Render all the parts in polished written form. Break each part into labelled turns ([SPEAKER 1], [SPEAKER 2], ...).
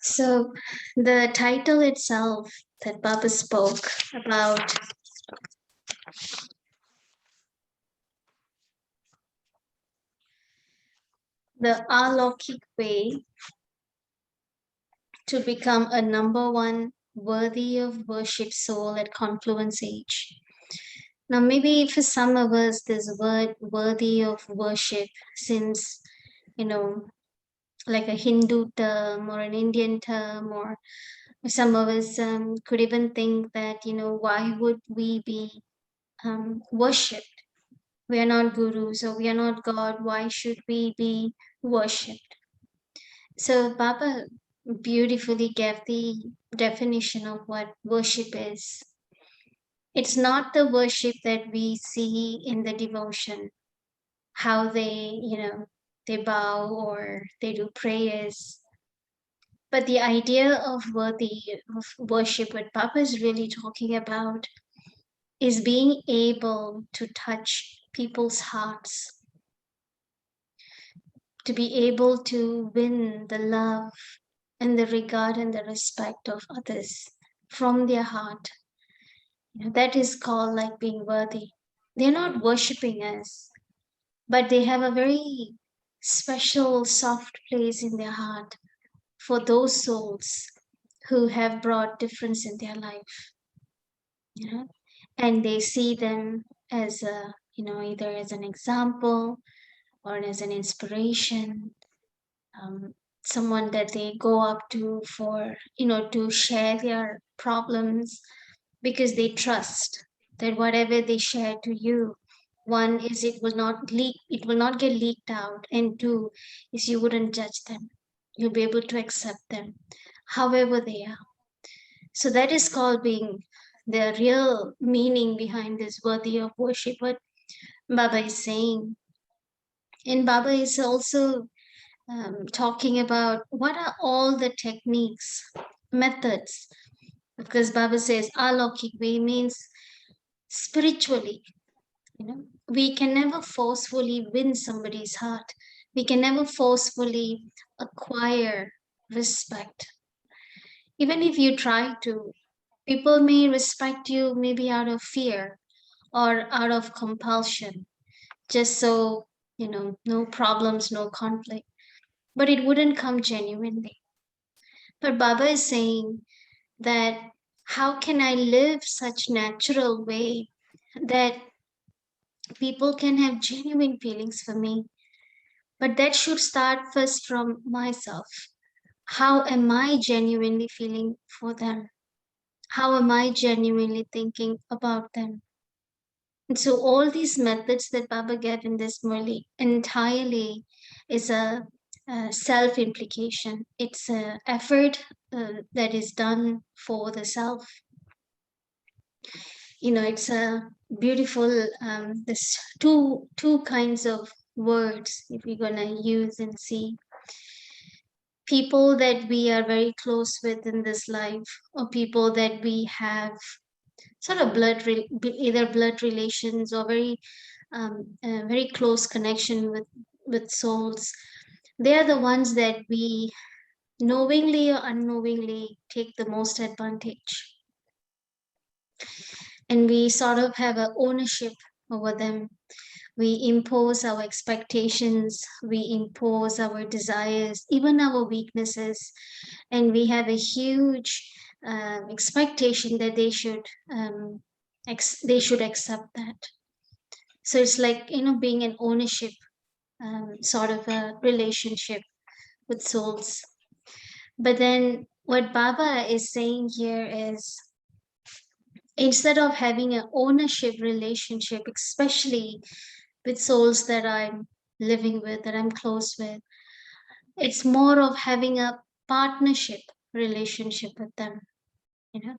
[SPEAKER 1] So, the title itself that Baba spoke about the alokik way to become a number one worthy of worship soul at confluence age. Now, maybe for some of us, this word worthy of worship seems, you know, like a Hindu term or an Indian term, or some of us could even think that, why would we be worshipped? We are not gurus or we are not God. Why should we be worshipped? So, Baba beautifully gave the definition of what worship is. It's not the worship that we see in the devotion, how they bow or they do prayers. But the idea of worthy of worship, what Papa is really talking about, is being able to touch people's hearts, to be able to win the love and the regard and the respect of others from their heart. That is called like being worthy. They're not worshiping us, but they have a very special, soft place in their heart for those souls who have brought difference in their life. You know, and they see them as a, either as an example or as an inspiration, um, someone that they go up to for, to share their problems, because they trust that whatever they share to you, one is it will not get leaked out, and two is you wouldn't judge them. You'll be able to accept them however they are. So that is called being the real meaning behind this worthy of worship, what Baba is saying. And Baba is also talking about what are all the techniques, methods, because Baba says alokik way means spiritually. We can never forcefully win somebody's heart. We can never forcefully acquire respect. Even if you try to, people may respect you maybe out of fear or out of compulsion, just so, no problems, no conflict. But it wouldn't come genuinely. But Baba is saying that how can I live such natural way that people can have genuine feelings for me? But that should start first from myself. How am I genuinely feeling for them? How am I genuinely thinking about them? And so all these methods that Baba gave in this Murli entirely is a self implication. It's an effort that is done for the self. It's a beautiful. There's two kinds of words if we're gonna use and see people that we are very close with in this life, or people that we have sort of either blood relations or very close connection with souls. They are the ones that we knowingly or unknowingly take the most advantage, and we sort of have an ownership over them. We impose our expectations, we impose our desires, even our weaknesses, and we have a huge expectation that they should accept that. So it's like, being an ownership sort of a relationship with souls. But then what Baba is saying here is, instead of having an ownership relationship, especially with souls that I'm living with, that I'm close with, it's more of having a partnership relationship with them. You know,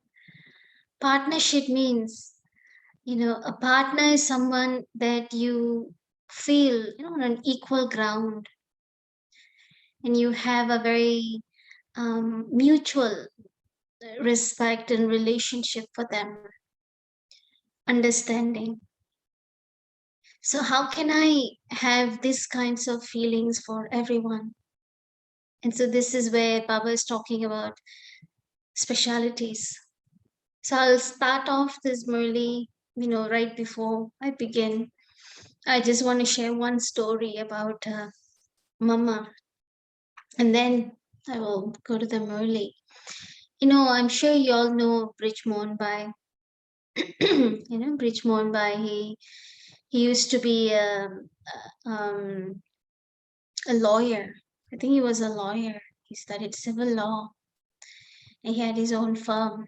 [SPEAKER 1] partnership means, a partner is someone that you feel, on an equal ground, and you have a very mutual respect and relationship for them, understanding. So how can I have these kinds of feelings for everyone? And so this is where Baba is talking about specialities. So I'll start off this Murli, right before I begin. I just want to share one story about Mama, and then I will go to the Murli. I'm sure you all know Bridge Mohanbai. Bridge Mohanbai, he used to be a lawyer. I think he was a lawyer. He studied civil law. And he had his own firm.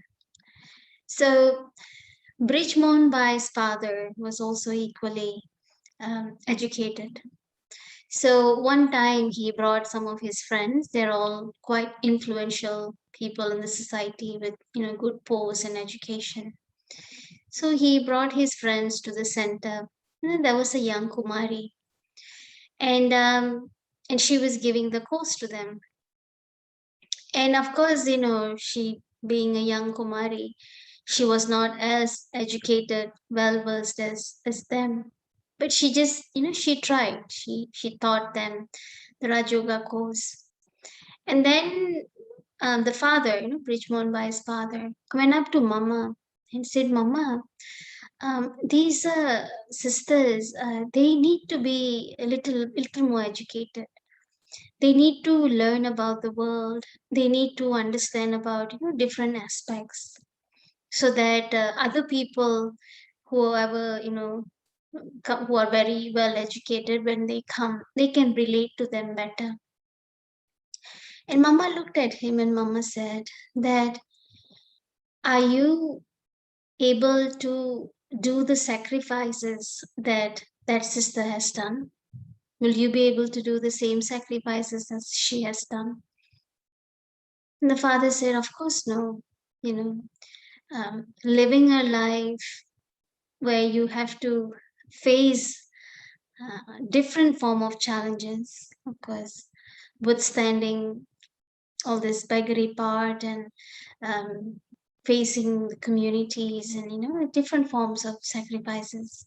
[SPEAKER 1] So Bridge Mohanbai's father was also equally educated. So one time he brought some of his friends. They're all quite influential people in the society with good posts and education. So he brought his friends to the center. And then there was a young Kumari, and she was giving the course to them. And of course, she being a young Kumari, she was not as educated, well versed as them. But she just, she tried. She taught them the Raj Yoga course. And then the father, Brijmon Bai's father, went up to Mama and said, Mama, these sisters, they need to be a little more educated. They need to learn about the world. They need to understand about different aspects, so that other people, whoever who are very well educated, when they come, they can relate to them better. And Mama looked at him and Mama said that, are you able to do the sacrifices that that sister has done? Will you be able to do the same sacrifices as she has done? And the father said, of course, no. You know, living a life where you have to face different form of challenges, of course, withstanding all this beggary part, and um, facing the communities, and different forms of sacrifices.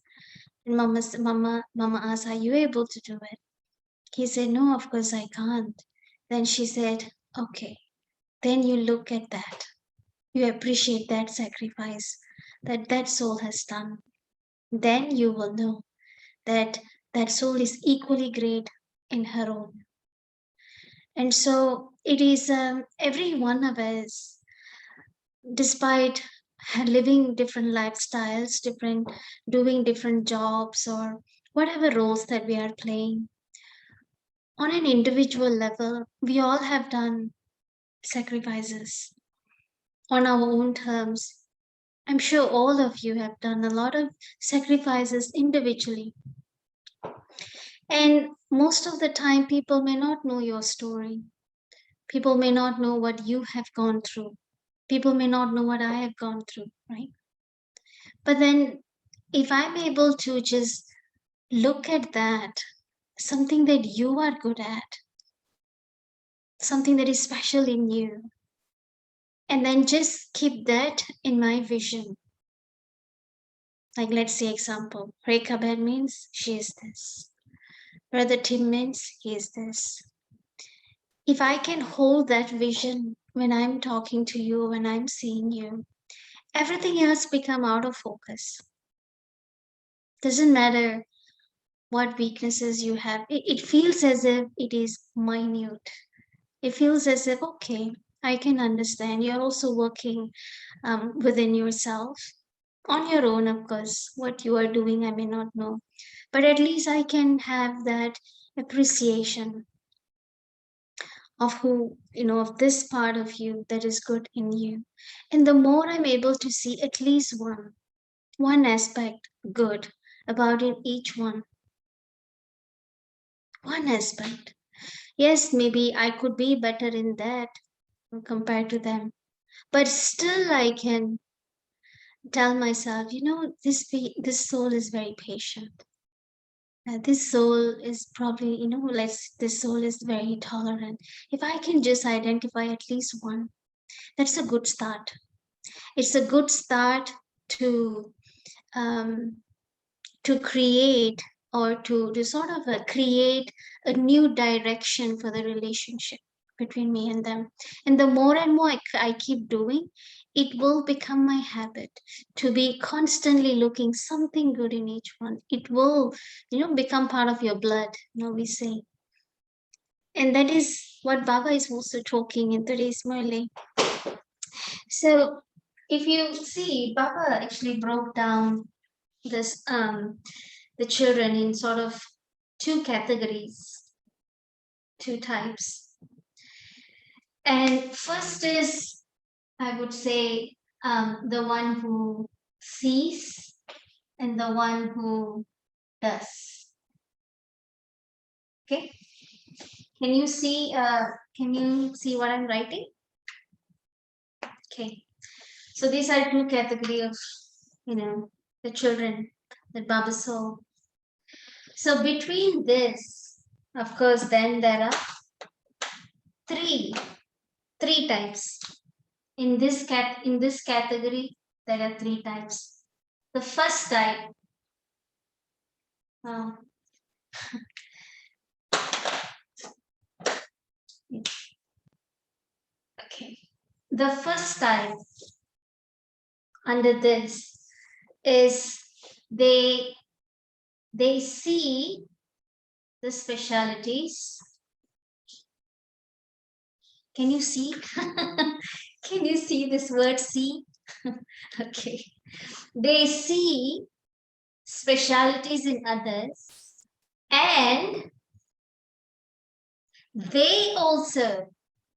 [SPEAKER 1] And Mama asked, are you able to do it? He said, no, of course I can't. Then she said, okay, then you look at that. You appreciate that sacrifice that that soul has done. Then you will know that that soul is equally great in her own. And so it is, every one of us, despite living different lifestyles, doing different jobs, or whatever roles that we are playing, on an individual level, we all have done sacrifices on our own terms. I'm sure all of you have done a lot of sacrifices individually. And most of the time, people may not know your story. People may not know what you have gone through. People may not know what I have gone through, right? But then, if I'm able to just look at that, something that you are good at, something that is special in you, and then just keep that in my vision. Like, let's say, example, Rekha Ben means she is this. Brother Tim means he is this. If I can hold that vision when I'm talking to you, when I'm seeing you, everything else become out of focus. Doesn't matter what weaknesses you have. It feels as if it is minute. It feels as if, okay, I can understand. You're also working within yourself on your own, of course. What you are doing, I may not know. But at least I can have that appreciation of who, of this part of you that is good in you. And the more I'm able to see at least one aspect good about in each one aspect. Yes, maybe I could be better in that compared to them, but still I can tell myself, this soul is very patient. This soul is probably, this soul is very tolerant. If I can just identify at least one, that's a good start. It's a good start to um, create, or to sort of create a new direction for the relationship between me and them. And the more and more I keep doing, it will become my habit to be constantly looking something good in each one. It will, become part of your blood, we say. And that is what Baba is also talking in today's Murli. So if you see, Baba actually broke down this the children in sort of two categories, two types. And first is, I would say, the one who sees and the one who does. Okay. Can you see? Can you see what I'm writing? Okay. So these are two categories of, the children that Baba saw. So between this, of course, then there are three types. In this category, there are three types. The first type, okay. The first type under this is they see the specialities. Can you see? Can you see this word see? Okay. They see specialities in others and they also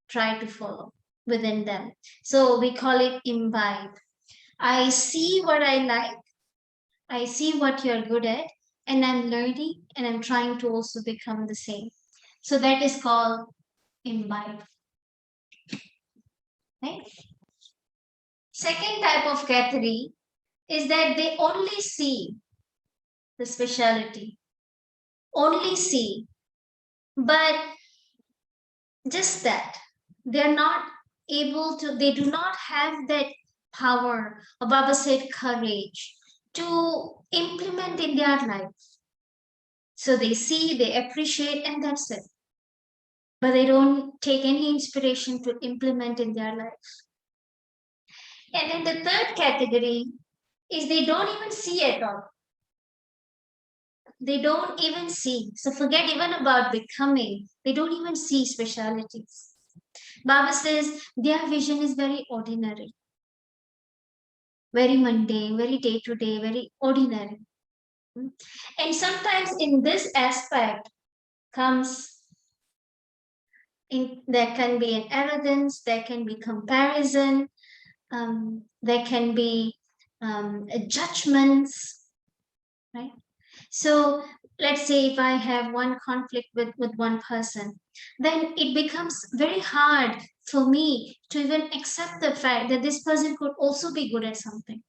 [SPEAKER 1] try to follow within them. So we call it imbibe. I see what I like. I see what you're good at, and I'm learning and I'm trying to also become the same. So that is called imbibe. Right? Second type of category is that they only see the speciality, only see, but just that they're not able to, they do not have that power, or Baba said courage, to implement in their life. So they see, they appreciate, and that's it. But they don't take any inspiration to implement in their life. And then the third category is they don't even see at all. They don't even see. So forget even about becoming. They don't even see specialities. Baba says their vision is very ordinary, very mundane, very day to day, very ordinary. And sometimes in this aspect comes there can be an arrogance, there can be comparison, there can be judgments, right? So let's say if I have one conflict with one person, then it becomes very hard for me to even accept the fact that this person could also be good at something.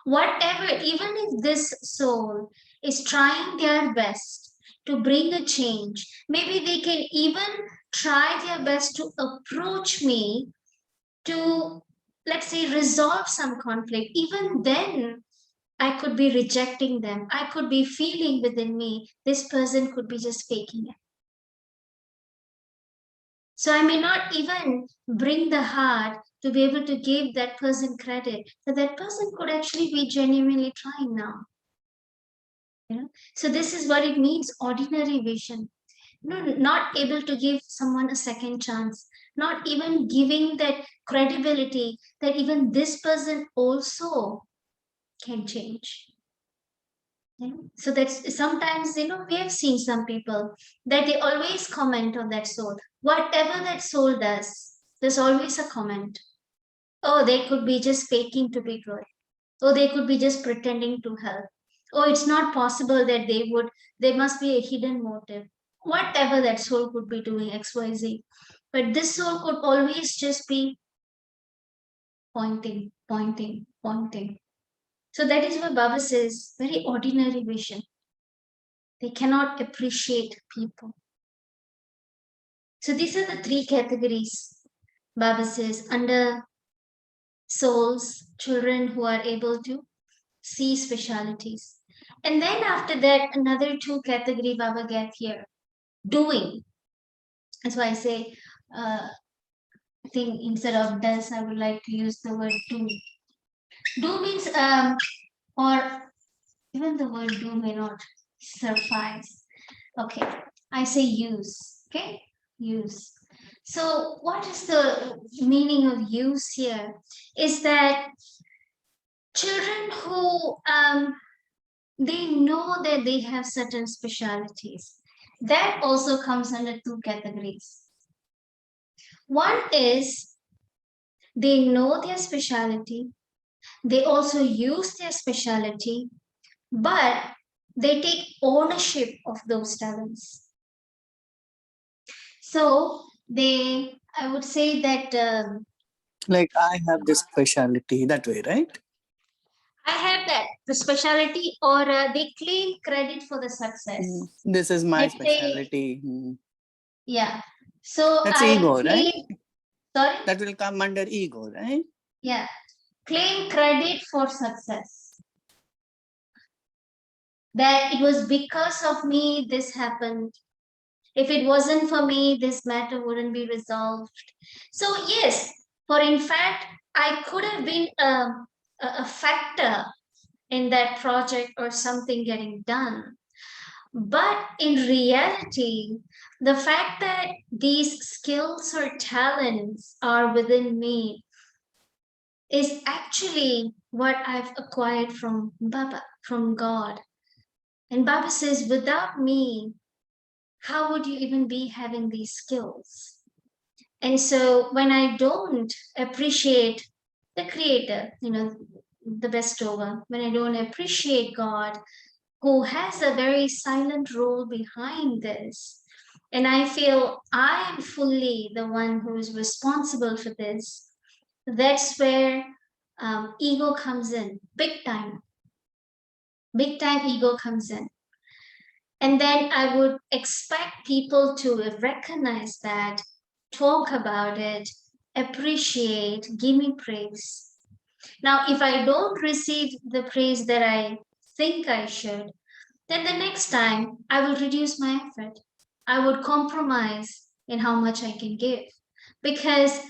[SPEAKER 1] Whatever, even if this soul is trying their best to bring a change, maybe they can even try their best to approach me to, let's say, resolve some conflict. Even then, I could be rejecting them. I could be feeling within me, this person could be just faking it. So I may not even bring the heart to be able to give that person credit that that person could actually be genuinely trying now. So this is what it means, ordinary vision. Not able to give someone a second chance, not even giving that credibility that even this person also can change. So that's sometimes, we have seen some people that they always comment on that soul. Whatever that soul does, there's always a comment. Oh, they could be just faking to be good. Oh, they could be just pretending to help. Oh, it's not possible that there must be a hidden motive. Whatever that soul could be doing, XYZ. But this soul could always just be pointing, pointing, pointing. So that is why Baba says, very ordinary vision. They cannot appreciate people. So these are the three categories, Baba says, under souls, children who are able to see specialities. And then after that, another two category Baba get here, doing. That's why I say I think instead of does, I would like to use the word do. Do means or even the word do may not suffice. Okay, I say use. Okay, use. So what is the meaning of use here? Is that children who they know that they have certain specialities. That also comes under two categories. One is they know their specialty, they also use their specialty, but they take ownership of those talents. So I would say that
[SPEAKER 2] like I have this specialty that way, right?
[SPEAKER 1] I have that the specialty, or they claim credit for the success.
[SPEAKER 2] This is my
[SPEAKER 1] Let's say,
[SPEAKER 2] specialty.
[SPEAKER 1] yeah. So
[SPEAKER 2] That's
[SPEAKER 1] I
[SPEAKER 2] ego,
[SPEAKER 1] claim,
[SPEAKER 2] right?
[SPEAKER 1] sorry?
[SPEAKER 2] That will come under ego, right?
[SPEAKER 1] Yeah. Claim credit for success. That it was because of me this happened. If it wasn't for me, this matter wouldn't be resolved. So yes, for in fact, I could have been a factor in that project or something getting done. But in reality, the fact that these skills or talents are within me is actually what I've acquired from Baba, from God. And Baba says, without me, how would you even be having these skills? And so when I don't appreciate the creator, the bestower, when I don't appreciate God, who has a very silent role behind this, and I feel I am fully the one who is responsible for this, that's where ego comes in, big time. Big time ego comes in. And then I would expect people to recognize that, talk about it, appreciate, give me praise. Now, if I don't receive the praise that I think I should, then the next time I will reduce my effort. I would compromise in how much I can give. Because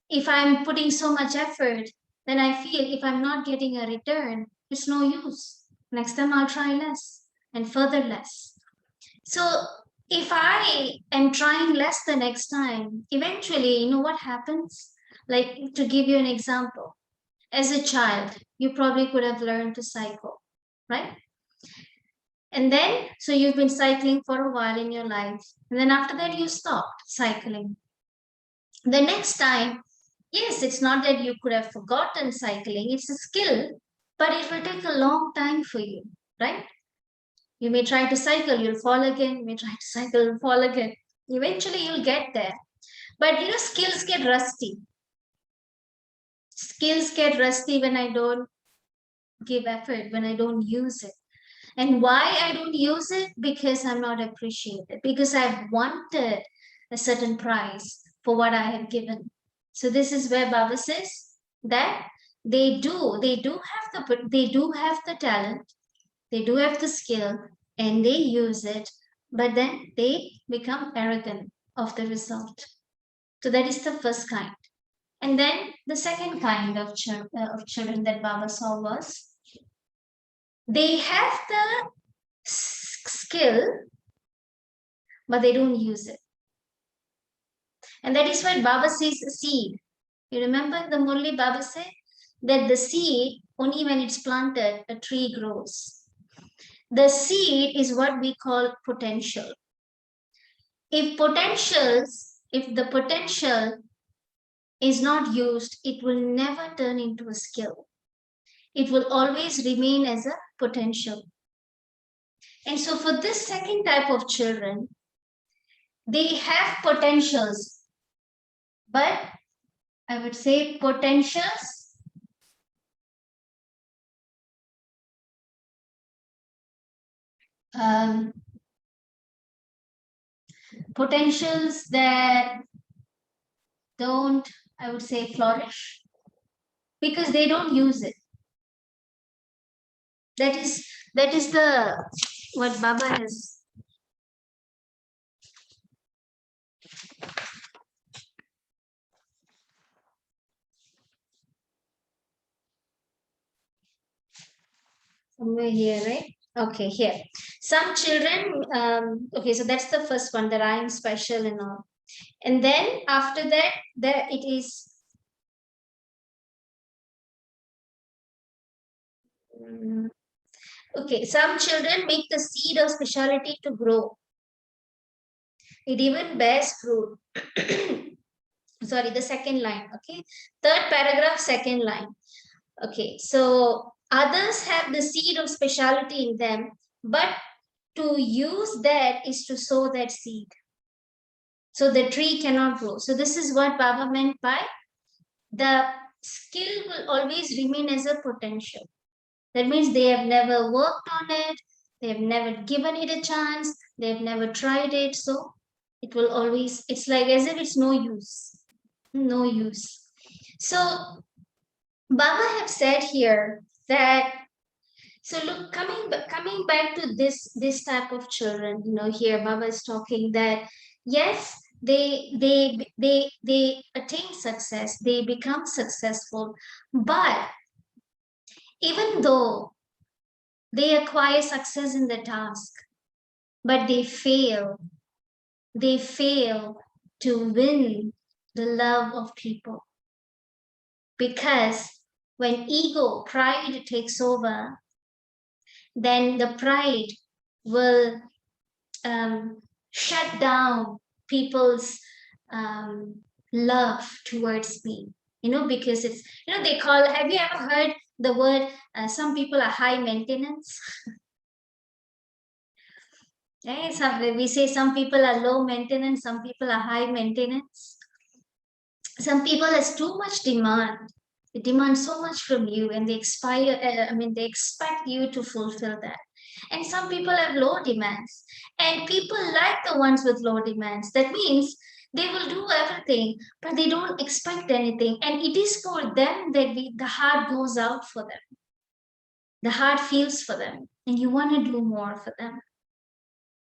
[SPEAKER 1] if I'm putting so much effort, then I feel if I'm not getting a return, it's no use. Next time I'll try less and further less. So if I am trying less the next time, eventually, you know what happens? Like, to give you an example, as a child, you probably could have learned to cycle, right? And then, so you've been cycling for a while in your life. And then after that, you stopped cycling. The next time, yes, it's not that you could have forgotten cycling, it's a skill, but it will take a long time for you, right? You may try to cycle, you'll fall again. You may try to cycle, you'll fall again. Eventually, you'll get there. But skills get rusty. Skills get rusty when I don't give effort, when I don't use it. And why I don't use it? Because I'm not appreciated, because I've wanted a certain price for what I have given. So this is where Baba says that they do have the talent, they do have the skill, and they use it, but then they become arrogant of the result. So that is the first kind. And then the second kind of children that Baba saw was they have the skill, but they don't use it. And that is why Baba says seed. You remember the Murli Baba said that the seed, only when it's planted, a tree grows. The seed is what we call potential. If the potential is not used, it will never turn into a skill. It will always remain as a potential. And so for this second type of children, they have potentials, but I would say potentials potentials that don't, I would say, flourish because they don't use it. That is the what Baba has Somewhere here, right? Okay, here. Some children, okay, so that's the first one, that I am special and all. And then after that, there it is. Okay, some children make the seed of speciality to grow. It even bears fruit. Sorry, the second line. Okay, third paragraph, second line. Okay, so others have the seed of speciality in them, but to use that is to sow that seed. So the tree cannot grow. So this is what Baba meant by the skill will always remain as a potential. That means they have never worked on it, they have never given it a chance, they have never tried it. So it will always, it's like as if it's no use. No use. So Baba have said here that, so look, coming back to this type of children, here Baba is talking that yes, they attain success, they become successful, but even though they acquire success in the task, but they fail to win the love of people, because when ego, pride takes over, then the pride will shut down people's um, love towards me. Because it's, they call, have you ever heard the word, some people are high maintenance? Right? We say some people are low maintenance, some people are high maintenance. Some people has too much demand. They demand so much from you, and they expect you to fulfill that. And some people have low demands, and people like the ones with low demands. That means they will do everything, but they don't expect anything. And it is for them that the heart goes out for them. The heart feels for them, and you want to do more for them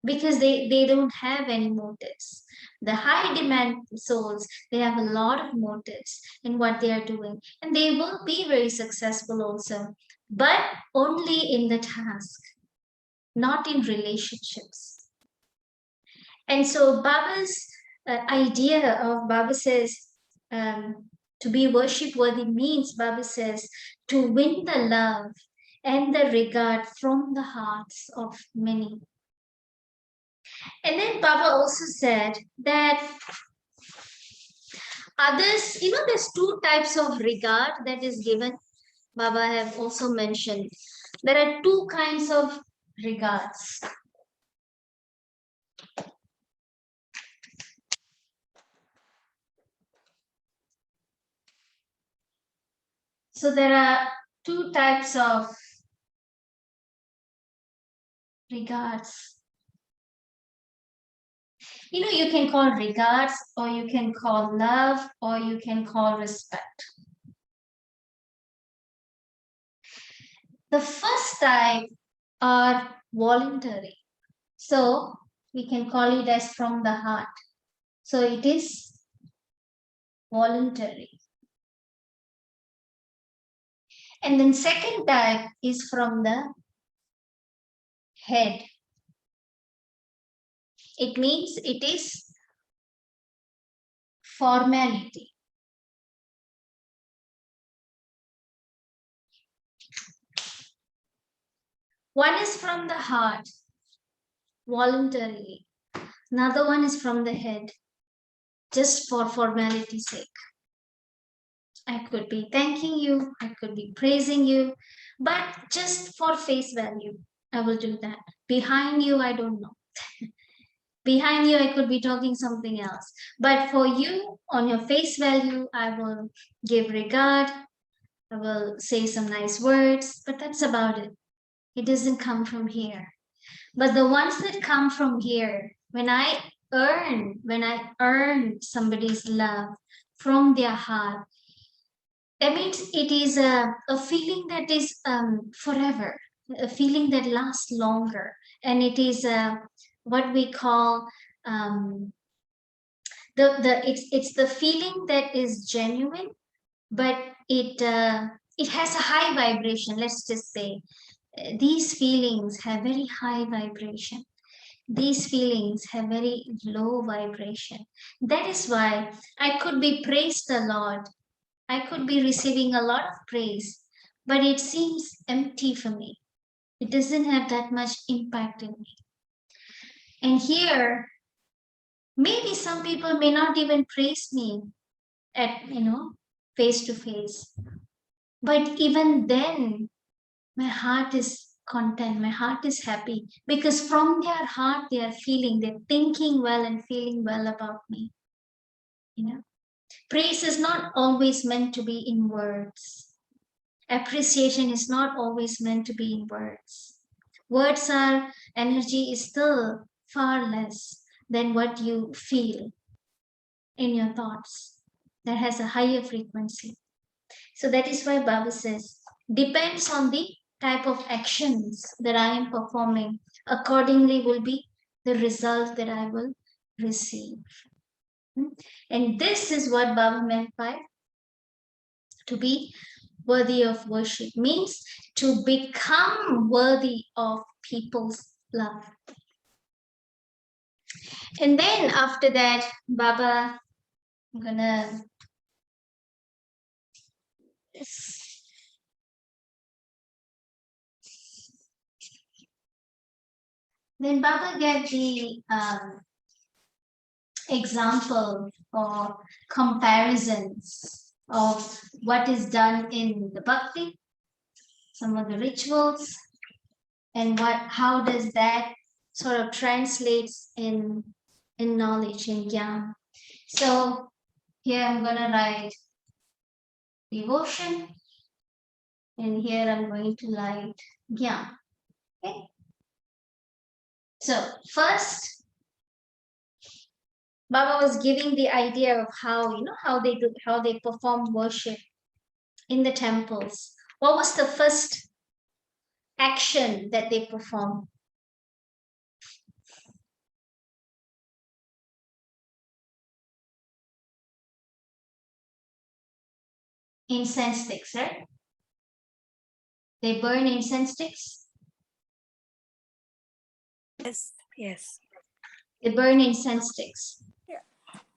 [SPEAKER 1] because they don't have any motives. The high demand souls, they have a lot of motives in what they are doing, and they will be very successful also, but only in the task, not in relationships. And so Baba's idea of, Baba says, to be worship worthy means, Baba says, to win the love and the regard from the hearts of many. And then Baba also said that others, there's two types of regard that is given. Baba have also mentioned there are two kinds of regards. So there are two types of regards. You can call regards, or you can call love, or you can call respect. The first type are voluntary. So we can call it as from the heart. So it is voluntary. And then second type is from the head. It means it is formality. One is from the heart, voluntarily. Another one is from the head, just for formality's sake. I could be thanking you, I could be praising you, but just for face value, I will do that. Behind you, I don't know. Behind you, I could be talking something else. But for you, on your face value, I will give regard, I will say some nice words, but that's about it. It doesn't come from here. But the ones that come from here, when I earn somebody's love from their heart, that means it is a feeling that is forever, a feeling that lasts longer. And it is what we call it's the feeling that is genuine, but it has a high vibration, let's just say. these feelings have very high vibration. These feelings have very low vibration. That is why I could be praised a lot. I could be receiving a lot of praise, but it seems empty for me. It doesn't have that much impact in me. And here, maybe some people may not even praise me at, face to face. But even then, my heart is content, my heart is happy because from their heart they are feeling, they're thinking well and feeling well about me. Praise is not always meant to be in words. Appreciation is not always meant to be in words. Words are energy is still far less than what you feel in your thoughts. That has a higher frequency. So that is why Baba says, depends on the type of actions that I am performing. Accordingly will be the result that I will receive. And this is what Baba meant by to be worthy of worship, means to become worthy of people's love. And then after that, Baba, I'm gonna then Baba gave the example or comparisons of what is done in the bhakti, some of the rituals, and how does that sort of translates in knowledge, in jnana. So here I'm gonna write devotion, and here I'm going to write jnana. Okay. So first, Baba was giving the idea of how they perform worship in the temples. What was the first action that they perform? Incense sticks, right? They burn incense sticks.
[SPEAKER 3] Yes, yes.
[SPEAKER 1] They burn incense sticks.
[SPEAKER 3] Yeah.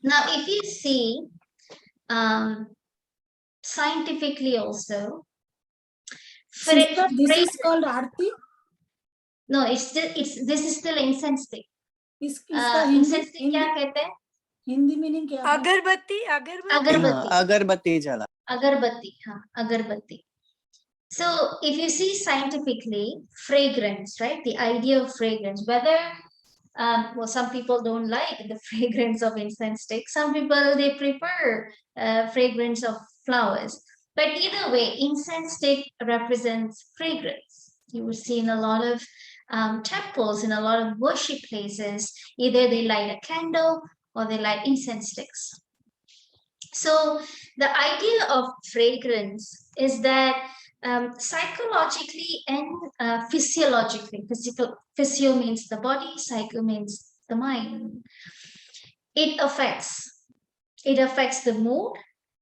[SPEAKER 1] Now, if you see scientifically also,
[SPEAKER 4] Sister, this is called Aarti?
[SPEAKER 1] No, this is still incense stick.
[SPEAKER 4] इसका
[SPEAKER 1] incense stick क्या कहते हैं?
[SPEAKER 4] Hindi meaning क्या है?
[SPEAKER 3] अगरबत्ती
[SPEAKER 2] अगरबत्ती जला
[SPEAKER 1] अगरबत्ती, हाँ, अगरबत्ती. So if you see scientifically, fragrance, right? The idea of fragrance, whether well, some people don't like the fragrance of incense stick. Some people they prefer fragrance of flowers. But either way, incense stick represents fragrance. You will see in a lot of temples, in a lot of worship places, either they light a candle or they light incense sticks. So the idea of fragrance is that psychologically and physiologically, physio means the body, psycho means the mind. It affects the mood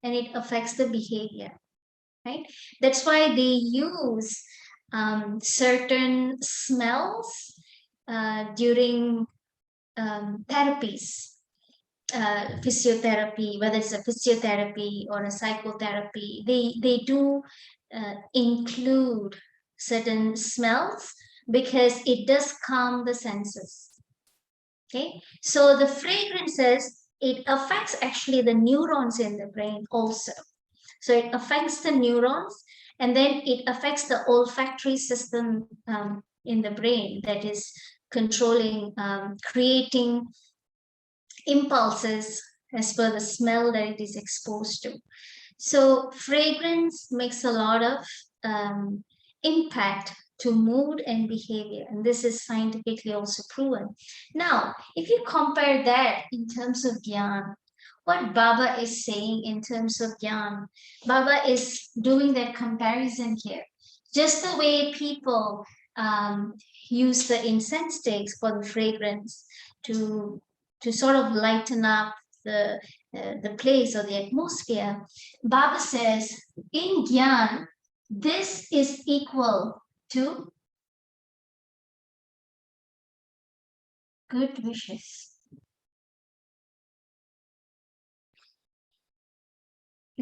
[SPEAKER 1] and it affects the behavior, right? That's why they use certain smells during therapies. Physiotherapy, whether it's a physiotherapy or a psychotherapy, they do include certain smells because it does calm the senses. Okay, so the fragrances, it affects actually the neurons in the brain also. So it affects the neurons, and then it affects the olfactory system in the brain that is controlling, creating impulses as per the smell that it is exposed to. So fragrance makes a lot of impact to mood and behavior, and this is scientifically also proven. Now, if you compare that in terms of jnana, what Baba is saying in terms of jnana, Baba is doing that comparison here. Just the way people use the incense sticks for the fragrance to sort of lighten up the place or the atmosphere, Baba says in Gyan, this is equal to good wishes.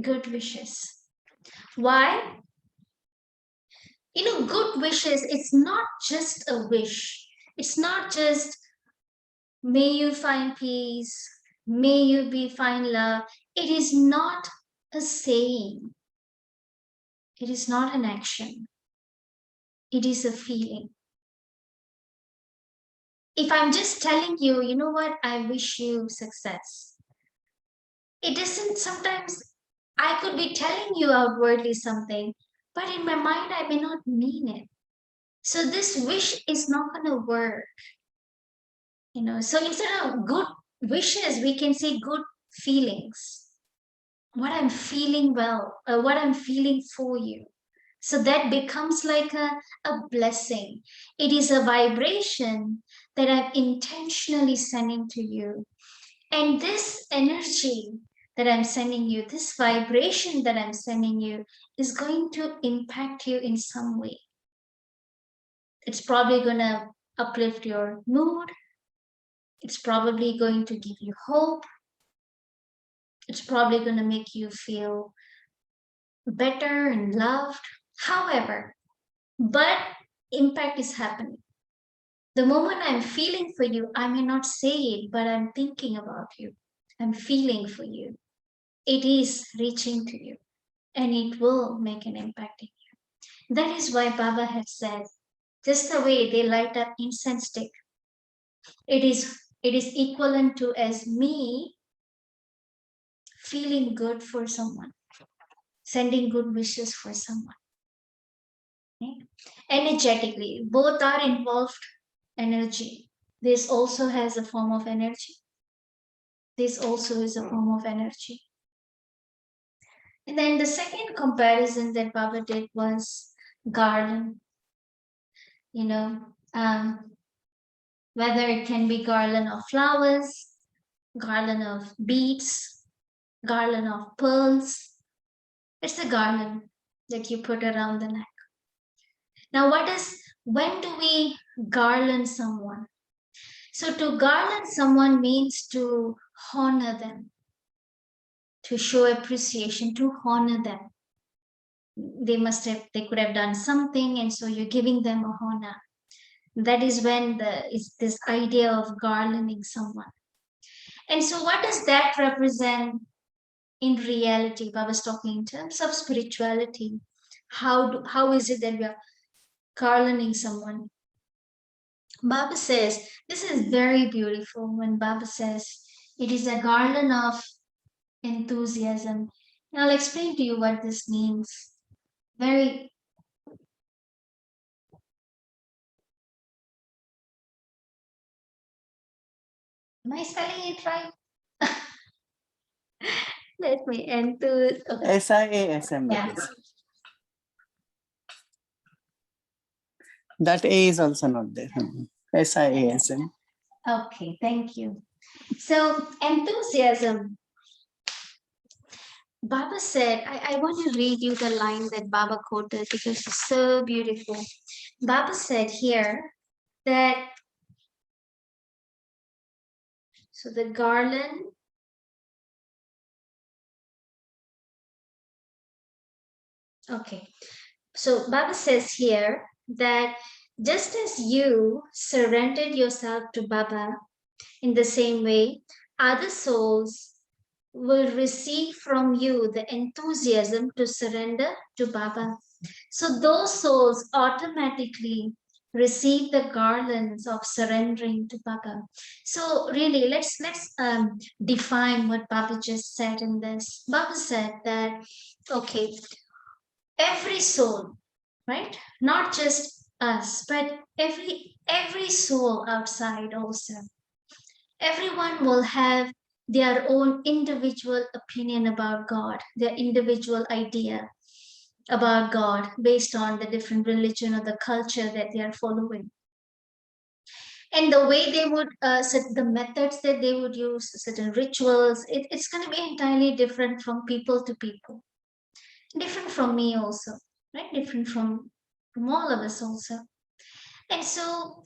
[SPEAKER 1] Good wishes. Why? Good wishes, it's not just a wish. It's not just, may you find peace, may you be find love. It is not a saying. It is not an action. It is a feeling. If I'm just telling you, you know what, I wish you success. It isn't sometimes, I could be telling you outwardly something, but in my mind, I may not mean it. So this wish is not going to work. So instead of good wishes, we can say good feelings. What I'm feeling what I'm feeling for you. So that becomes like a blessing. It is a vibration that I'm intentionally sending to you. And this energy that I'm sending you, this vibration that I'm sending you, is going to impact you in some way. It's probably going to uplift your mood. It's probably going to give you hope. It's probably going to make you feel better and loved. However, but impact is happening. The moment I'm feeling for you, I may not say it, but I'm thinking about you. I'm feeling for you. It is reaching to you and it will make an impact in you. That is why Baba has said, just the way they light up incense stick, it is equivalent to as me feeling good for someone, sending good wishes for someone. Okay? Energetically, both are involved energy. This also has a form of energy. This also is a form of energy. And then the second comparison that Baba did was garland. Whether it can be garland of flowers, garland of beads, garland of pearls. It's a garland that you put around the neck. Now, when do we garland someone? So to garland someone means to honor them, to show appreciation, to honor them. They could have done something, and so you're giving them a honor. That is when is this idea of garlanding someone. And so what does that represent in reality? I was talking in terms of spirituality. How is it that we are garlanding someone? Baba says, this is very beautiful when Baba says, it is a garland of enthusiasm. And I'll explain to you what this means. Very. Am I spelling it right? Let me enthuse. Okay.
[SPEAKER 2] SIASM it
[SPEAKER 1] Yeah.
[SPEAKER 2] is. That A is also not there. SIASM.
[SPEAKER 1] Okay, thank you. So, enthusiasm. Baba said, I want to read you the line that Baba quoted because it's so beautiful. Baba said here that, so the garland, okay. So Baba says here that just as you surrendered yourself to Baba, in the same way, other souls will receive from you the enthusiasm to surrender to Baba. So those souls automatically receive the garlands of surrendering to Baba. So really, let's define what Baba just said in this. Baba said that, okay, every soul, right? Not just us, but every soul outside also. Everyone will have their own individual opinion about God, their individual idea about God based on the different religion or the culture that they are following. And the way they would, the methods that they would use, certain rituals, it's going to be entirely different from people to people. Different from me also, right? Different from all of us also. And so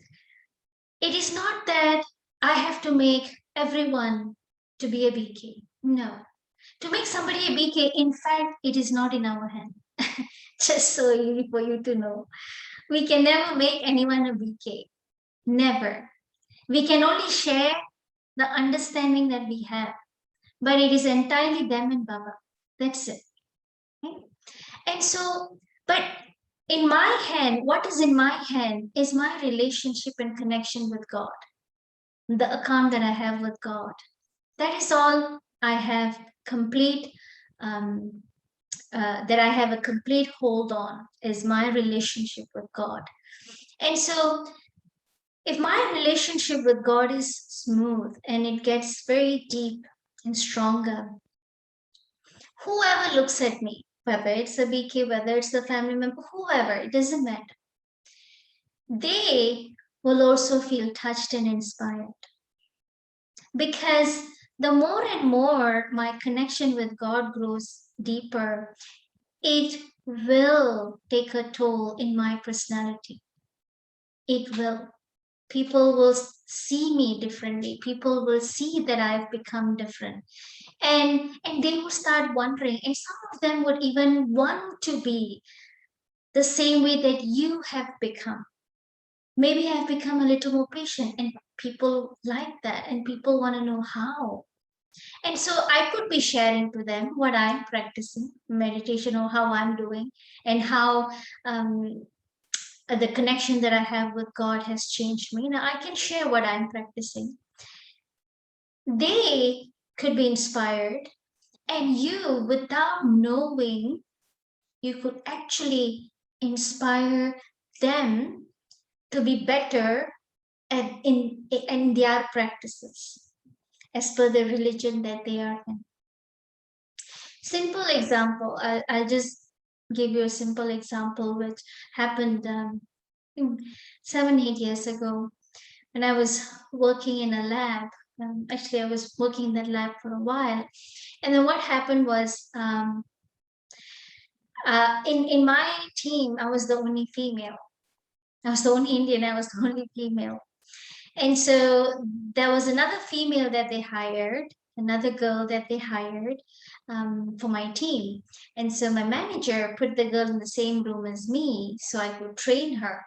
[SPEAKER 1] it is not that I have to make everyone to be a BK. No. To make somebody a BK, in fact, it is not in our hand. Just so for you to know. We can never make anyone a BK. Never. We can only share the understanding that we have, but it is entirely them and Baba. That's it. Okay? And so, but in my hand, what is in my hand is my relationship and connection with God, the account that I have with God. That is all I have complete, that I have a complete hold on is my relationship with God. And so, if my relationship with God is smooth and it gets very deep and stronger, whoever looks at me, whether it's a BK, whether it's a family member, whoever, it doesn't matter, they will also feel touched and inspired. Because the more and more my connection with God grows deeper, it will take a toll in my personality. It will. People will see me differently. People will see that I've become different. And they will start wondering, and some of them would even want to be the same way that you have become. Maybe I've become a little more patient, and people like that, and people want to know how. And so I could be sharing to them what I'm practicing, meditation, or how I'm doing, and how um, the connection that I have with God has changed me. Now I can share what I'm practicing. They could be inspired, and you, without knowing, you could actually inspire them to be better in their practices as per the religion that they are in. Simple example, I'll just give you a simple example which happened 7, 8 years ago when I was working in a lab. Actually, I was working in that lab for a while. And then what happened was in my team, I was the only female. I was the only Indian, I was the only female. And so there was another female that they hired, another girl that they hired for my team. And so my manager put the girl in the same room as me so I could train her.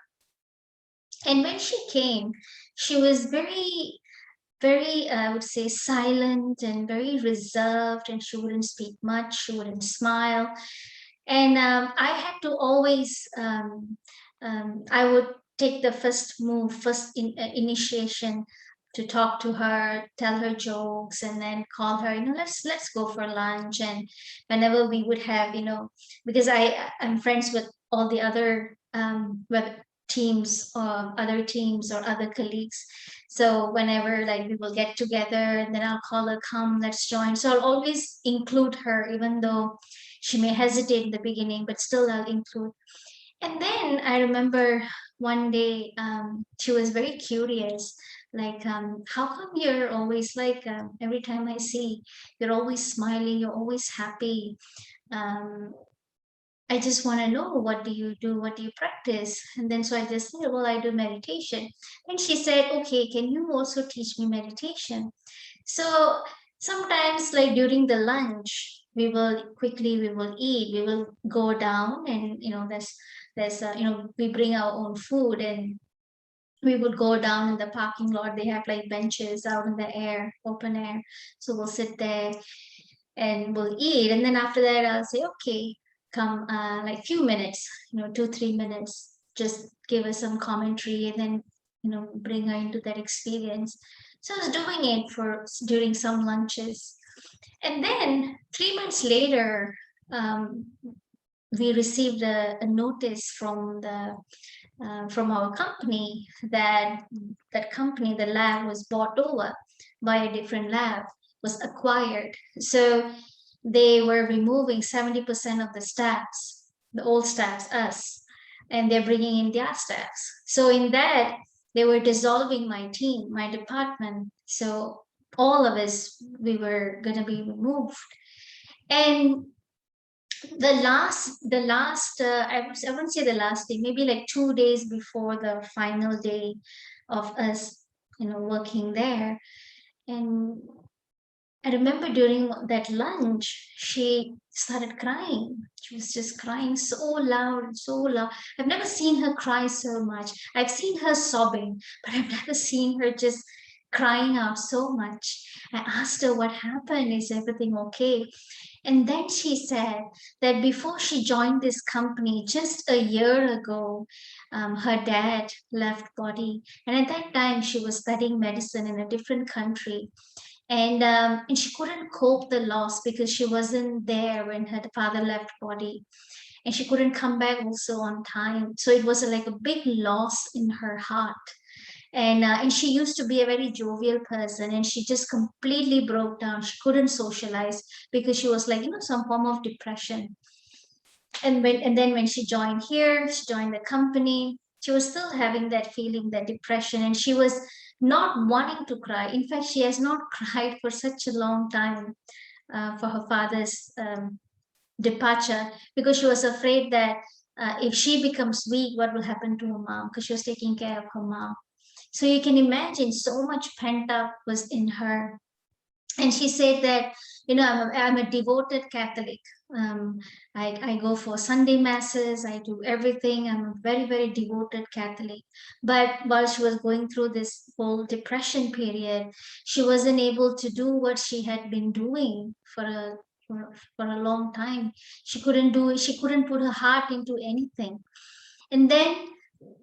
[SPEAKER 1] And when she came, she was very, I would say, silent and very reserved, and she wouldn't speak much, she wouldn't smile. And I had to always, I would take the first move, initiation to talk to her, tell her jokes, and then call her, let's go for lunch. And whenever we would have, because I'm friends with all the other web teams or other teams or other colleagues. So whenever like we will get together, and then I'll call her, come, let's join. So I'll always include her, even though she may hesitate in the beginning, but still I'll include. And then I remember one day she was very curious, like, how come you're always like, every time I see, you're always smiling, you're always happy. Um, I just want to know, what do you do? What do you practice? And then so I just said, well, I do meditation. And she said, okay, can you also teach me meditation? So sometimes, like during the lunch, we will eat, we will go down, and there's we bring our own food, and we would go down in the parking lot. They have like benches out in the air, open air. So we'll sit there and we'll eat. And then after that, I'll say, okay, come, like few minutes, 2, 3 minutes, just give us some commentary, and then, bring her into that experience. So I was doing it during some lunches. And then 3 months later, um, we received a notice from our company that company, the lab was bought over by a different lab, was acquired. So they were removing 70% of the staffs, the old staffs, us, and they're bringing in their staffs. So in that, they were dissolving my team, my department. So all of us, we were going to be removed. And the last I wouldn't say the last day, maybe like 2 days before the final day of us working there. And I remember during that lunch, she started crying. She was just crying so loud, so loud. I've never seen her cry so much. I've seen her sobbing, but I've never seen her just crying out so much. I asked her what happened. Is everything okay? And then she said that before she joined this company just a year ago, her dad left body. And at that time, she was studying medicine in a different country, and she couldn't cope the loss because she wasn't there when her father left body, and she couldn't come back also on time, so it was like a big loss in her heart. And she used to be a very jovial person, and she just completely broke down. She couldn't socialize because she was like some form of depression. And then when she joined here, she joined the company, she was still having that feeling, that depression, and she was not wanting to cry. In fact, she has not cried for such a long time, for her father's departure, because she was afraid that if she becomes weak, what will happen to her mom, because she was taking care of her mom. So you can imagine so much pent up was in her. And she said that I'm a devoted Catholic. I go for Sunday masses, I do everything. I'm a very, very devoted Catholic. But while she was going through this whole depression period, she wasn't able to do what she had been doing for a long time. She couldn't do it, she couldn't put her heart into anything. And then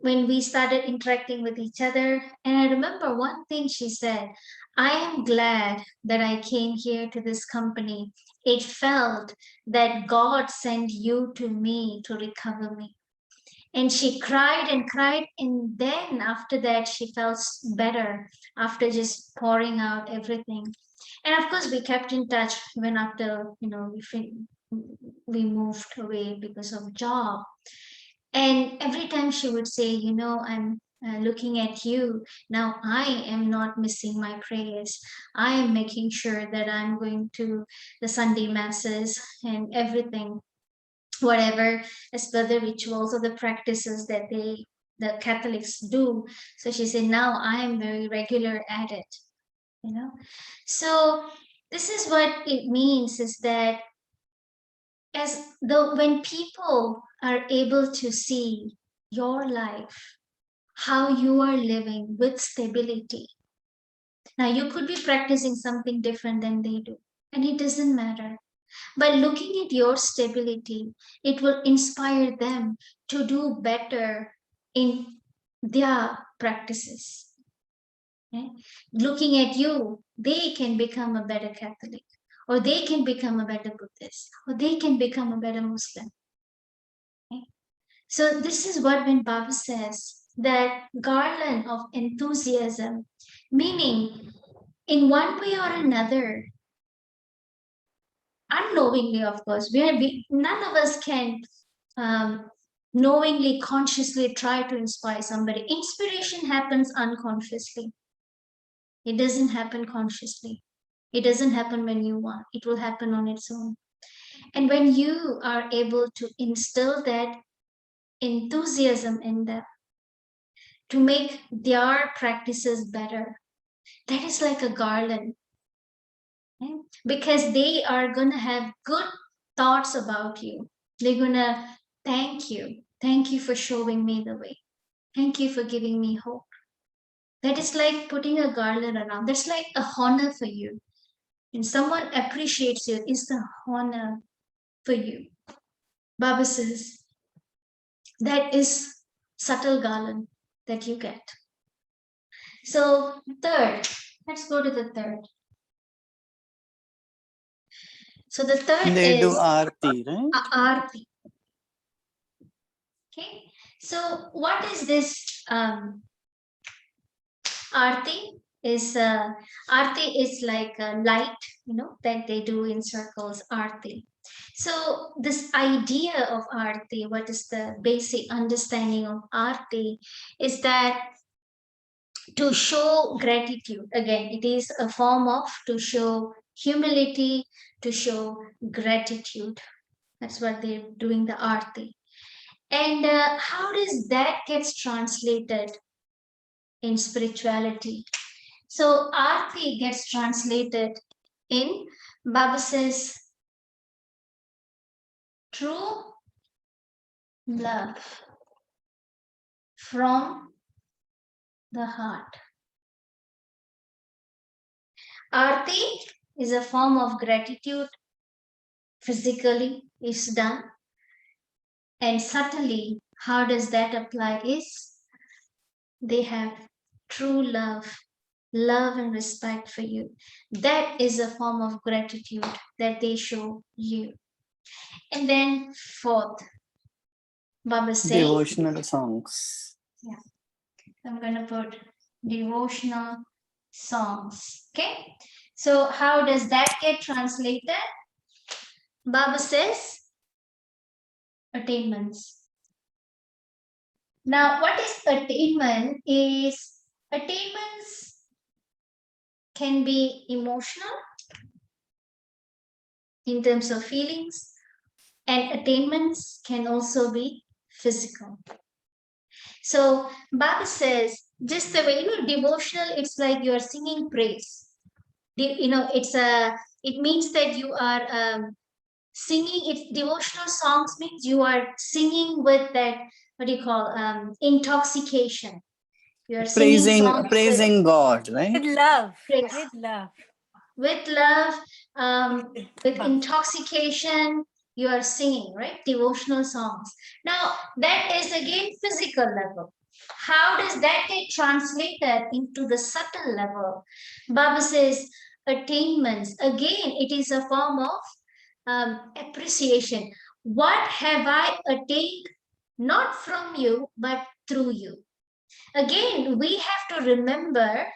[SPEAKER 1] when we started interacting with each other, and I remember one thing she said: I am glad that I came here to this company. It felt that God sent you to me to recover me. And she cried and cried. And then after that, she felt better after just pouring out everything. And of course, we kept in touch when after, we moved away because of job. And every time she would say, I'm looking at you. Now I am not missing my prayers. I am making sure that I'm going to the Sunday masses and everything, whatever, as per the rituals or the practices that the Catholics do. So she said, now I am very regular at it, you know. So this is what it means, is that as though when people are able to see your life, how you are living with stability. Now, you could be practicing something different than they do, and it doesn't matter. By looking at your stability, it will inspire them to do better in their practices. Okay? Looking at you, they can become a better Catholic, or they can become a better Buddhist, or they can become a better Muslim. Okay? So this is what when Baba says that garland of enthusiasm, meaning in one way or another, unknowingly, of course, none of us can um, knowingly, consciously try to inspire somebody. Inspiration happens unconsciously. It doesn't happen consciously. It doesn't happen when you want. It will happen on its own. And when you are able to instill that enthusiasm in them, to make their practices better, that is like a garland. Okay? Because they are going to have good thoughts about you. They're going to thank you. Thank you for showing me the way. Thank you for giving me hope. That is like putting a garland around. That's like a honor for you. And someone appreciates you, it's the honor for you. Baba says that is subtle garland that you get. So third, let's go to the third. So the third
[SPEAKER 2] They do
[SPEAKER 1] is
[SPEAKER 2] aarti, right?
[SPEAKER 1] Aarti. Okay, so what is this Aarti? Aarti is like a light, that they do in circles. Aarti. So this idea of Aarti, what is the basic understanding of Aarti, is that to show gratitude. Again, it is a form of to show humility, to show gratitude. That's what they're doing, the Aarti. And how does that gets translated in spirituality? So Aarti gets translated in, Baba says, true love from the heart. Aarti is a form of gratitude, physically is done, and subtly, how does that apply is they have true love, love and respect for you. That is a form of gratitude that they show you. And then fourth, Baba says,
[SPEAKER 2] Devotional songs.
[SPEAKER 1] yeah, I'm going to put devotional songs. Okay. So how does that get translated? Baba says attainments. Now, what is attainment? Is attainments can be emotional in terms of feelings, and attainments can also be physical. So Baba says, just the way devotional, it's like you are singing praise. It means that you are singing. It's devotional songs means you are singing with that, what do you call, intoxication. You are singing songs
[SPEAKER 2] Praising God,
[SPEAKER 3] With
[SPEAKER 2] right?
[SPEAKER 3] love.
[SPEAKER 1] praise,
[SPEAKER 3] With love.
[SPEAKER 1] with love, with
[SPEAKER 3] Baba.
[SPEAKER 1] intoxication. You are singing, right? Devotional songs. Now that is again physical level. How does that get translated into the subtle level? Baba says attainments. Again, it is a form of appreciation. What have I attained? Not from you, but through you. Again, we have to remember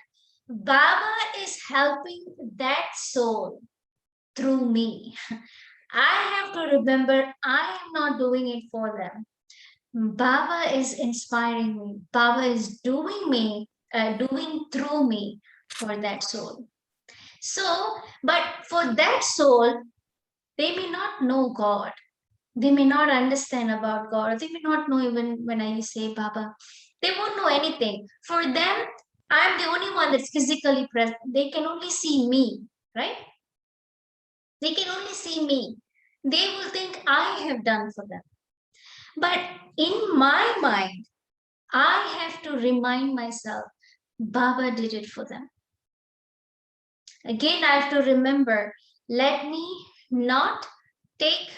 [SPEAKER 1] Baba is helping that soul through me. I have to remember I am not doing it for them. Baba is inspiring me. Baba is doing through me for that soul. So, but for that soul, they may not know God. They may not understand about God. They may not know even when I say Baba. They won't know anything. For them, I'm the only one that's physically present. They can only see me, right? They can only see me. They will think I have done for them. But in my mind, I have to remind myself, Baba did it for them. Again, I have to remember, let me not take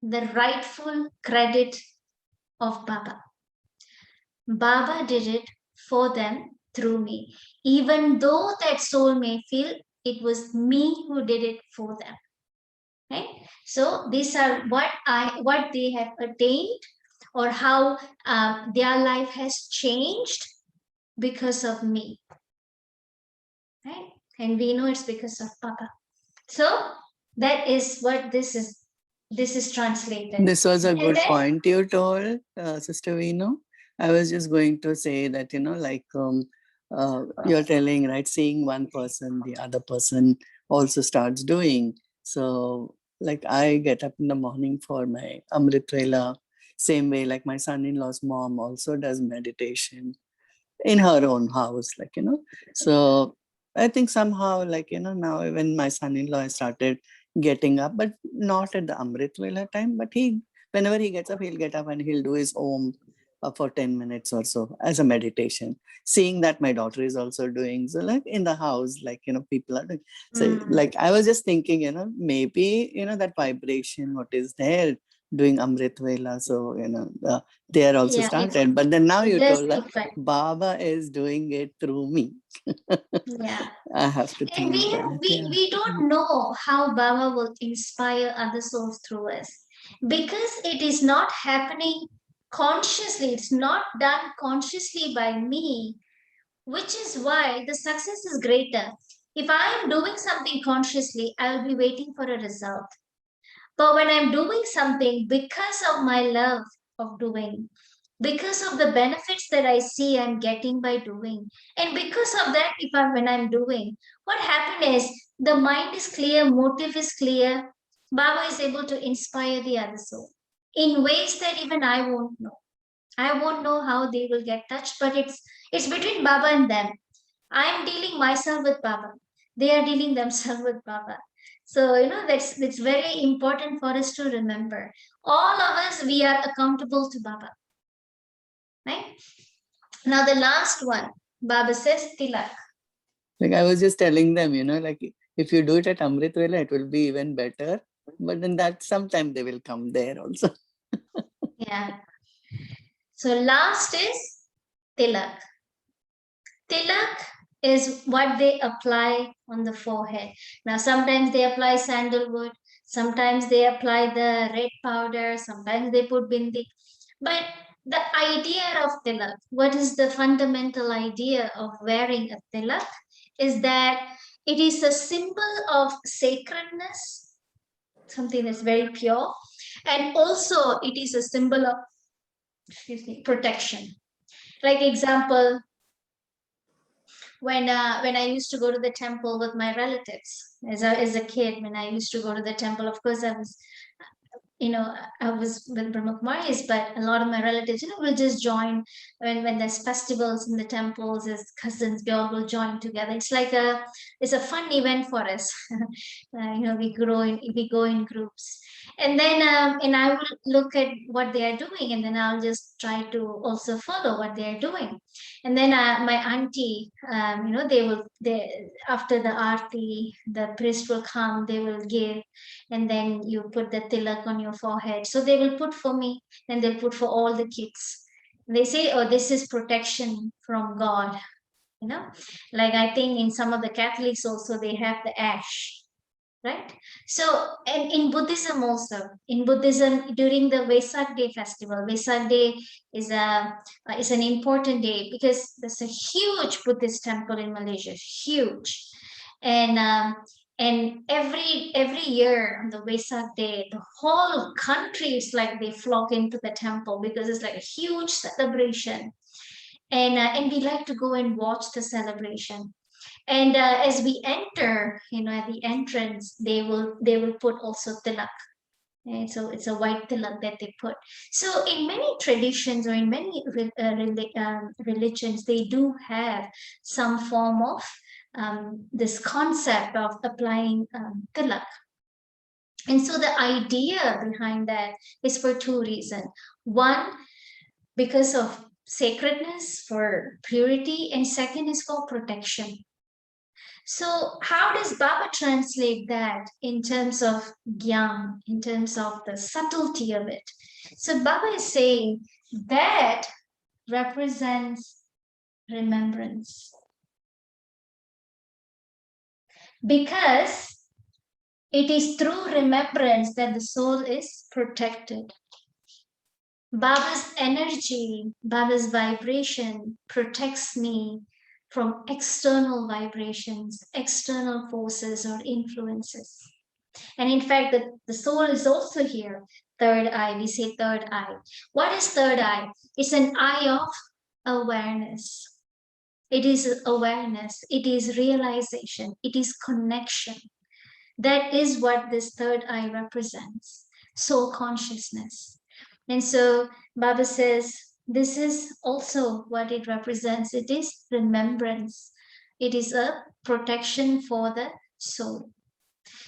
[SPEAKER 1] the rightful credit of Baba. Baba did it for them through me, even though that soul may feel it was me who did it for them. Right? So these are what they have attained, or how their life has changed because of me. Right? And we know it's because of Papa. So that is what this is. This is translated.
[SPEAKER 2] This was a
[SPEAKER 1] And
[SPEAKER 2] good
[SPEAKER 1] then,
[SPEAKER 2] point you told, Sister Vino. I was just going to say that, you're telling, right, seeing one person, the other person also starts doing. So, like, I get up in the morning for my Amrit Vela, same way, like my son-in-law's mom also does meditation in her own house, So I think somehow, now even my son-in-law has started getting up, but not at the Amrit Vela time, but whenever he gets up, he'll get up and he'll do his Om for 10 minutes or so as a meditation. Seeing that my daughter is also doing, so like in the house, people are doing. So like, I was just thinking, maybe, that vibration, what is there doing Amrit Vela. So, they are also
[SPEAKER 1] yeah,
[SPEAKER 2] started. But then now
[SPEAKER 1] it
[SPEAKER 2] you
[SPEAKER 1] does
[SPEAKER 2] told that
[SPEAKER 1] affect.
[SPEAKER 2] Baba is doing it through me.
[SPEAKER 1] Yeah.
[SPEAKER 2] I have to
[SPEAKER 1] And
[SPEAKER 2] think that. Yeah.
[SPEAKER 1] we don't know how Baba will inspire other souls through us, because it is not happening consciously. It's not done consciously by me, which is why the success is greater. If I am doing something consciously, I'll be waiting for a result. But when I'm doing something because of my love of doing, because of the benefits that I see I'm getting by doing, and because of that, when I'm doing, what happened is the mind is clear, motive is clear. Baba is able to inspire the other soul in ways that even I won't know. I won't know how they will get touched, but it's between Baba and them. I am dealing myself with Baba. They are dealing themselves with Baba. So, that's very important for us to remember. All of us, we are accountable to Baba. Right? Now, the last one, Baba says tilak.
[SPEAKER 2] Like I was just telling them, like if you do it at Amrit Vela, it will be even better. But then that sometime they will come there also.
[SPEAKER 1] Yeah. So last is tilak. Tilak is what they apply on the forehead. Now, sometimes they apply sandalwood, sometimes they apply the red powder, sometimes they put bindi. But the idea of tilak, what is the fundamental idea of wearing a tilak, is that it is a symbol of sacredness, something that's very pure, and also it is a symbol of, protection. Like example, when I used to go to the temple with my relatives as a kid, when I used to go to the temple, of course I was with Brahmakumaris, but a lot of my relatives, will just join when there's festivals in the temples as cousins, we all will join together. It's a fun event for us. We go in groups. And then and I will look at what they are doing, and then I'll just try to also follow what they are doing. And then my auntie, they after the aarti, the priest will come, they will give, and then you put the tilak on your forehead. So they will put for me, and they'll put for all the kids. They say, oh, this is protection from God. Like I think in some of the Catholics also they have the ash, right? So, and in Buddhism also, in Buddhism during the Vesak Day festival, Vesak Day is an important day because there's a huge Buddhist temple in Malaysia, huge, and every year on the Vesak Day, the whole country is like they flock into the temple because it's like a huge celebration, and we like to go and watch the celebration. And as we enter, at the entrance, they will put also tilak. And so it's a white tilak that they put. So in many traditions or in many religions, they do have some form of this concept of applying tilak. And so the idea behind that is for two reasons. One, because of sacredness, for purity, and second is for protection. So how does Baba translate that in terms of gyan, in terms of the subtlety of it? So Baba is saying that represents remembrance. Because it is through remembrance that the soul is protected. Baba's energy, Baba's vibration protects me from external vibrations, external forces or influences. And in fact, the soul is also here. Third eye, we say third eye. What is third eye? It's an eye of awareness. It is awareness, it is realization, it is connection. That is what this third eye represents, soul consciousness. And so Baba says, this is also what it represents. It is remembrance. It is a protection for the soul.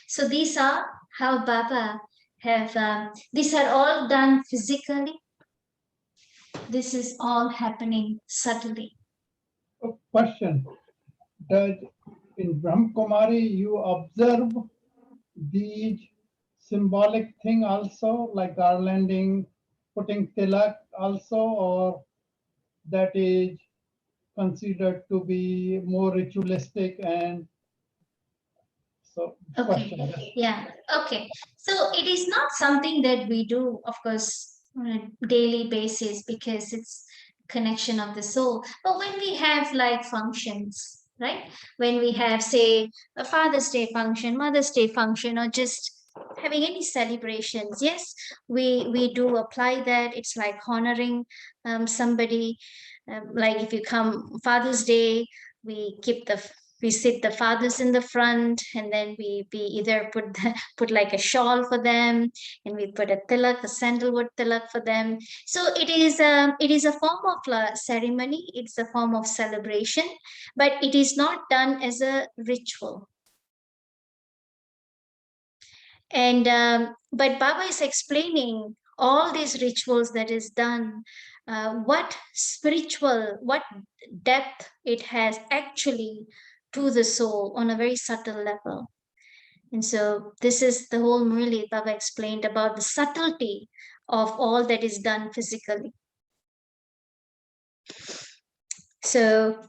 [SPEAKER 1] So these are how Baba have, these are all done physically. This is all happening subtly.
[SPEAKER 5] A question. Does in Brahmakumari you observe these symbolic thing also, like garlanding, putting tilak also, or that is considered to be more ritualistic? And so question.
[SPEAKER 1] Okay. Yeah. Okay. So it is not something that we do, of course, on a daily basis because it's connection of the soul. But when we have like functions, right? When we have, say, a Father's Day function, Mother's Day function, or just having any celebrations, yes, we do apply that. It's like honoring somebody. Like if you come Father's Day, we keep the we sit the fathers in the front, and then we either put like a shawl for them, and we put a tilak, a sandalwood tilak for them. So it is a form of ceremony. It's a form of celebration, but it is not done as a ritual. And but Baba is explaining all these rituals that is done, what depth it has actually to the soul on a very subtle level. And so this is the whole Murli Baba explained about the subtlety of all that is done physically. So,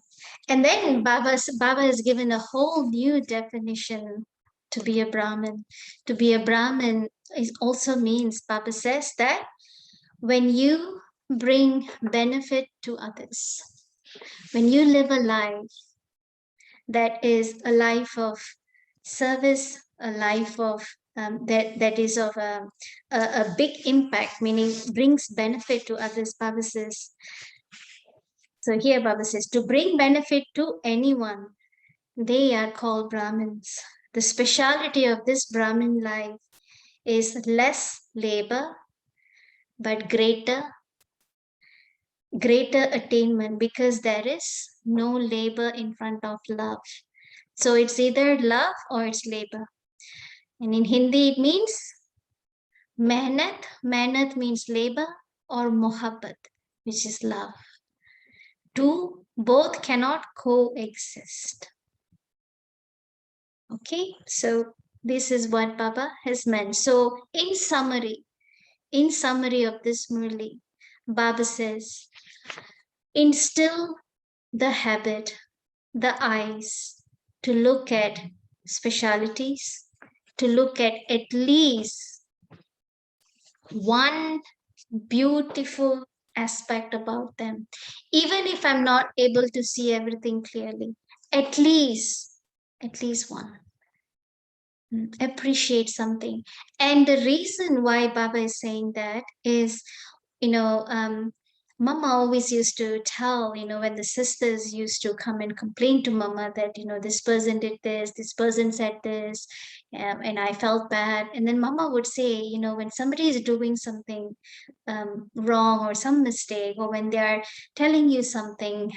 [SPEAKER 1] and then Baba has given a whole new definition to be a Brahmin. To be a Brahmin also means, Baba says, that when you bring benefit to others, when you live a life that is a life of service, a life of that is of a big impact, meaning brings benefit to others, Baba says. So here Baba says, to bring benefit to anyone, they are called Brahmins. The speciality of this Brahmin life is less labor, but greater attainment, because there is no labor in front of love. So it's either love or it's labor. And in Hindi, it means mehnat. Mehnat means labor, or mohabbat, which is love. Both cannot coexist. Okay, so this is what Baba has meant. So in summary of this Murli, Baba says, instill the habit, the eyes, to look at specialities, to look at least one beautiful aspect about them. Even if I'm not able to see everything clearly, at least one. Appreciate something. And the reason why Baba is saying that is, Mama always used to tell, when the sisters used to come and complain to Mama that, this person did this person said this, and I felt bad. And then Mama would say, when somebody is doing something wrong or some mistake, or when they are telling you something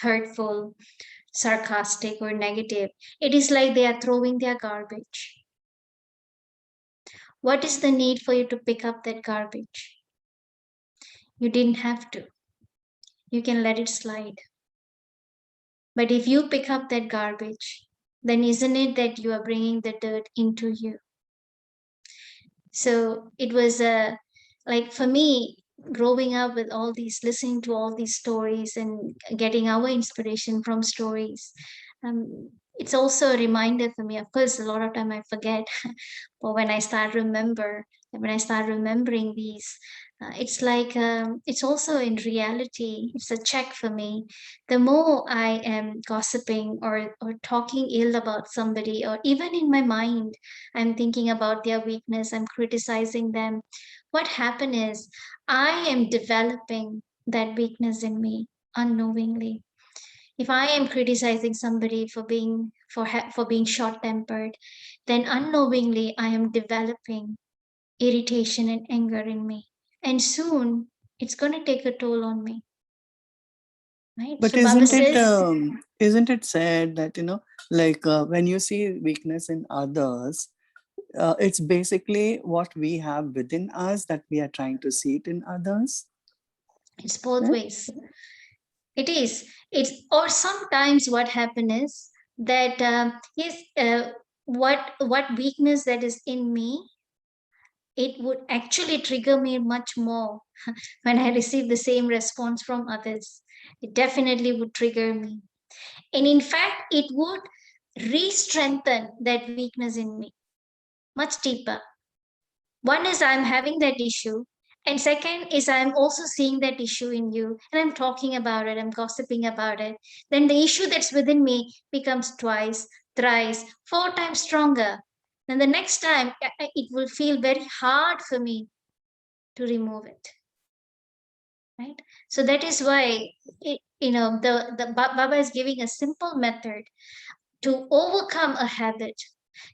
[SPEAKER 1] hurtful, sarcastic, or negative, it is like they are throwing their garbage. What is the need for you to pick up that garbage? You didn't have to. You can let it slide. But if you pick up that garbage, then isn't it that you are bringing the dirt into you? So it was like for me, growing up with all these, listening to all these stories and getting our inspiration from stories, it's also a reminder for me. Of course, a lot of time I forget, but when I start remembering these, it's like it's also in reality, it's a check for me. The more I am gossiping or talking ill about somebody, or even in my mind I'm thinking about their weakness, I'm criticizing them, what happened is I am developing that weakness in me unknowingly. If I am criticizing somebody for being short tempered, then unknowingly I am developing irritation and anger in me, and soon it's going to take a toll on me, right?
[SPEAKER 2] But
[SPEAKER 1] So Baba
[SPEAKER 2] isn't it said that, like when you see weakness in others, it's basically what we have within us that we are trying to see it in others?
[SPEAKER 1] it's both
[SPEAKER 2] Right?
[SPEAKER 1] ways. It's or sometimes what happens is that yes, what weakness that is in me, it would actually trigger me much more when I receive the same response from others. It definitely would trigger me, and in fact it would re-strengthen that weakness in me much deeper. One is I'm having that issue, and second is I'm also seeing that issue in you, and I'm talking about it, I'm gossiping about it. Then the issue that's within me becomes twice, thrice, four times stronger. Then the next time it will feel very hard for me to remove it. Right? So that is why the Baba is giving a simple method. to overcome a habit,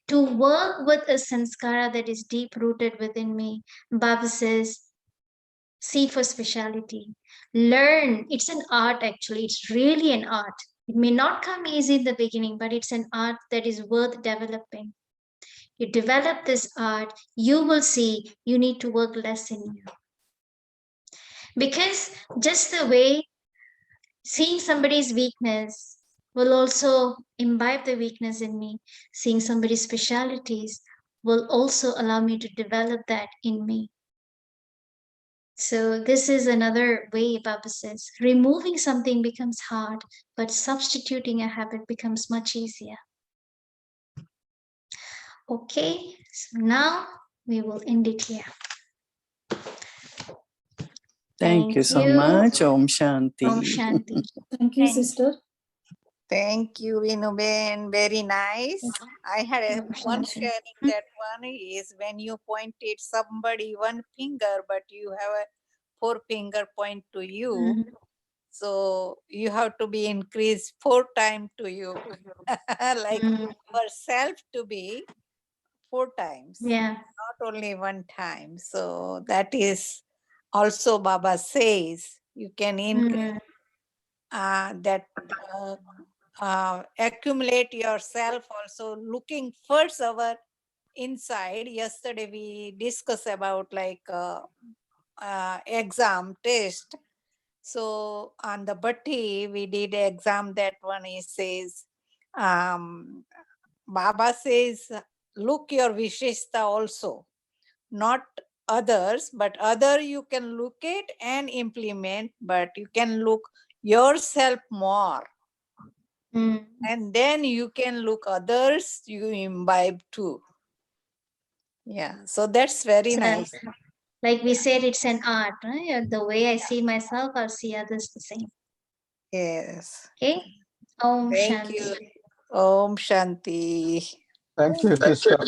[SPEAKER 1] to work with a sanskara that is deep rooted within me. Baba says, see for speciality. Learn. It's an art, actually. It's really an art. It may not come easy in the beginning, but it's an art that is worth developing. You develop this art, you will see you need to work less in you. Because just the way seeing somebody's weakness will also imbibe the weakness in me, seeing somebody's specialities will also allow me to develop that in me. So this is another way Baba says, removing something becomes hard, but substituting a habit becomes much easier. Okay, so now we will end it here.
[SPEAKER 2] Thank you so much. Om Shanti.
[SPEAKER 1] Om Shanti.
[SPEAKER 4] Thank you,
[SPEAKER 3] Thanks.
[SPEAKER 4] sister.
[SPEAKER 6] Thank you, Vinuben. Very nice. I had one sharing that one is when you pointed somebody one finger, but you have a four-finger point to you.
[SPEAKER 1] Mhm.
[SPEAKER 6] So you have to be increased 4 times to you. Like
[SPEAKER 1] Mm,
[SPEAKER 6] for self to be 4 times,
[SPEAKER 1] yeah.
[SPEAKER 6] not only 1 time. So that is also Baba says you can increase that accumulate yourself also looking first our inside. Yesterday we discussed about like exam test. So on the bhatti we did exam, that one he says Baba says look your visheshta also, not others, but other you can look it and implement, but you can look yourself more.
[SPEAKER 1] Mm.
[SPEAKER 6] And then you can look others, you imbibe too. Yeah, so that's very
[SPEAKER 1] So,
[SPEAKER 6] nice.
[SPEAKER 1] like we said, it's an art, right? The way I see myself, I'll see others the same.
[SPEAKER 6] Yes.
[SPEAKER 1] Okay? Om
[SPEAKER 6] Thank
[SPEAKER 1] Shanti.
[SPEAKER 6] you. Om Shanti.
[SPEAKER 5] Thank you, sister.